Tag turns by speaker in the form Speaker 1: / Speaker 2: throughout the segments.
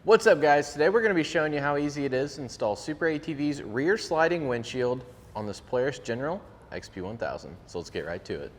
Speaker 1: What's up guys? Today we're going to be showing you how easy it is to install SuperATV's rear sliding windshield on this Polaris General XP1000. So let's get right to it.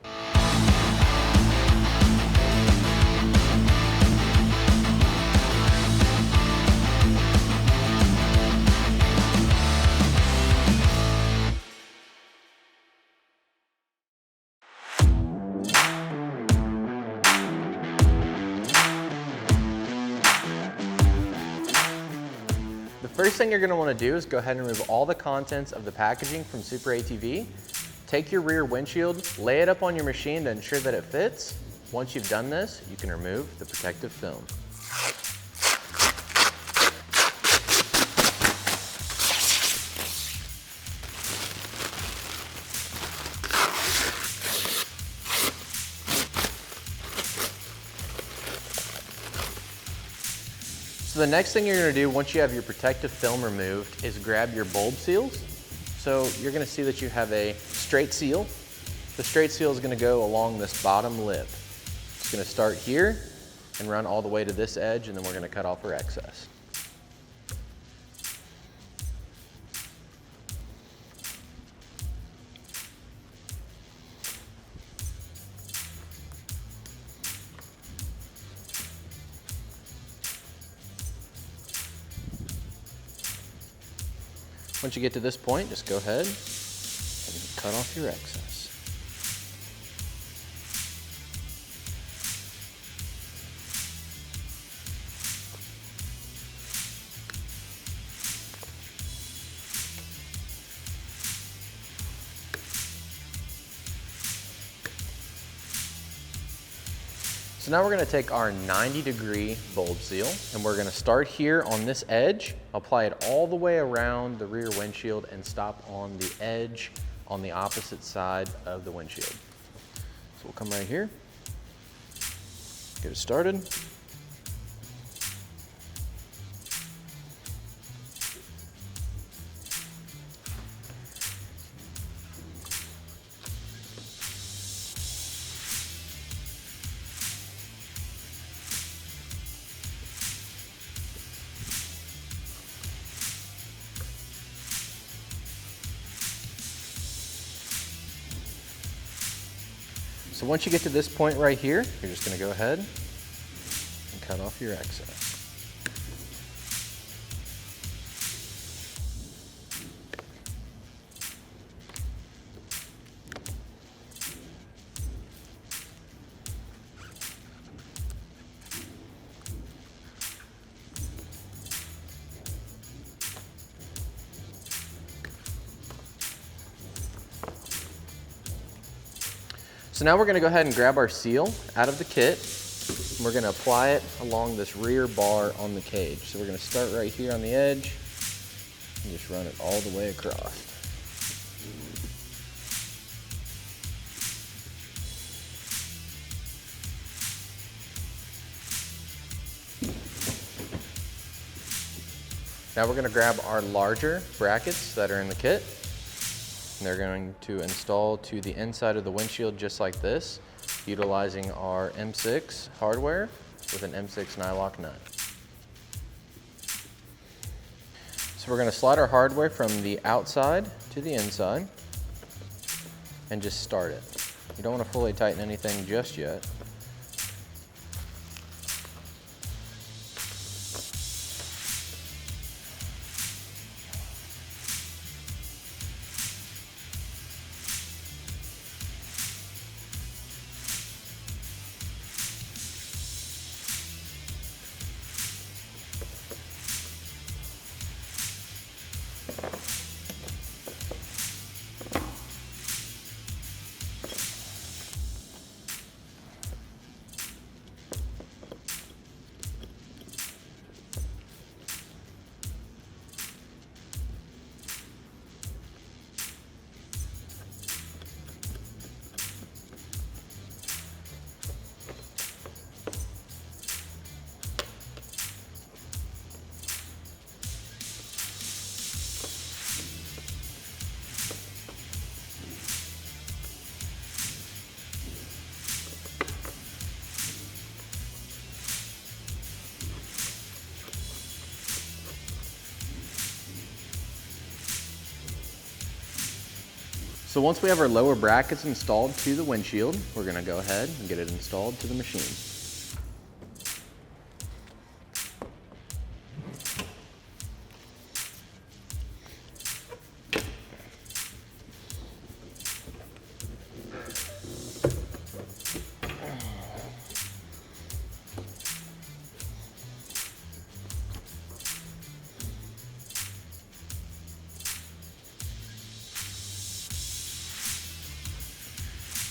Speaker 1: The first thing you're going to want to do is go ahead and remove all the contents of the packaging from SuperATV. Take your rear windshield, lay it up on your machine to ensure that it fits. Once you've done this, you can remove the protective film. So the next thing you're going to do once you have your protective film removed is grab your bulb seals. So you're going to see that you have a straight seal. The straight seal is going to go along this bottom lip. It's going to start here and run all the way to this edge, and then we're going to cut off our excess. Once you get to this point, just go ahead and cut off your excess. So now we're going to take our 90-degree bulb seal and we're going to start here on this edge, apply it all the way around the rear windshield and stop on the edge on the opposite side of the windshield. So we'll come right here, get it started. So once you get to this point right here, you're just going to go ahead and cut off your excess. So now we're going to go ahead and grab our seal out of the kit. And we're going to apply it along this rear bar on the cage. So we're going to start right here on the edge and just run it all the way across. Now we're going to grab our larger brackets that are in the kit. And they're going to install to the inside of the windshield just like this, utilizing our M6 hardware with an M6 nylock nut. So we're going to slide our hardware from the outside to the inside and just start it. You don't want to fully tighten anything just yet. So once we have our lower brackets installed to the windshield, we're gonna go ahead and get it installed to the machine.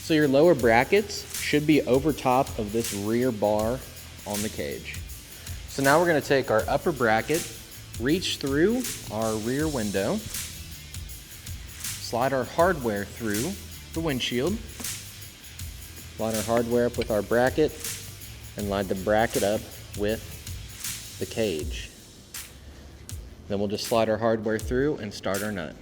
Speaker 1: So your lower brackets should be over top of this rear bar on the cage. So now we're going to take our upper bracket, reach through our rear window, slide our hardware through the windshield, line our hardware up with our bracket, and line the bracket up with the cage. Then we'll just slide our hardware through and start our nut.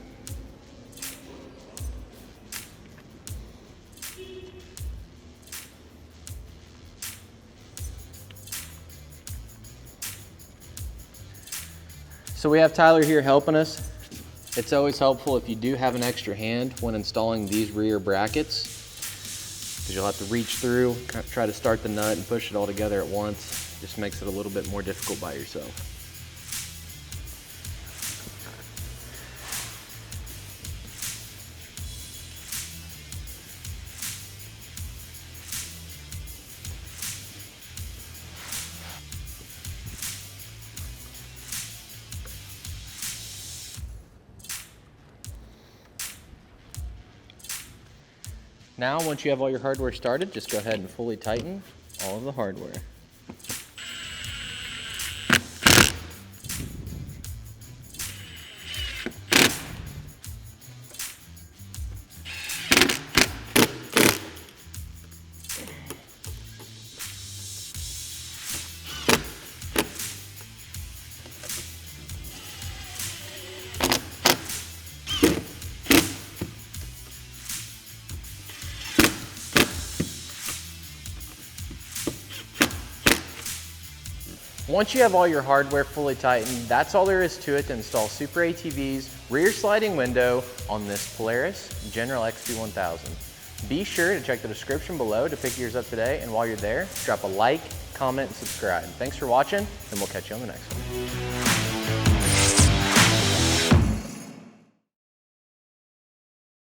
Speaker 1: So we have Tyler here helping us. It's always helpful if you do have an extra hand when installing these rear brackets, because you'll have to reach through, try to start the nut and push it all together at once. Just makes it a little bit more difficult by yourself. Now, once you have all your hardware started, just go ahead and fully tighten all of the hardware. Once you have all your hardware fully tightened, that's all there is to it to install SuperATV's rear sliding window on this Polaris General XP1000. Be sure to check the description below to pick yours up today, and while you're there, drop a like, comment, and subscribe. Thanks for watching, and we'll catch you on the next one.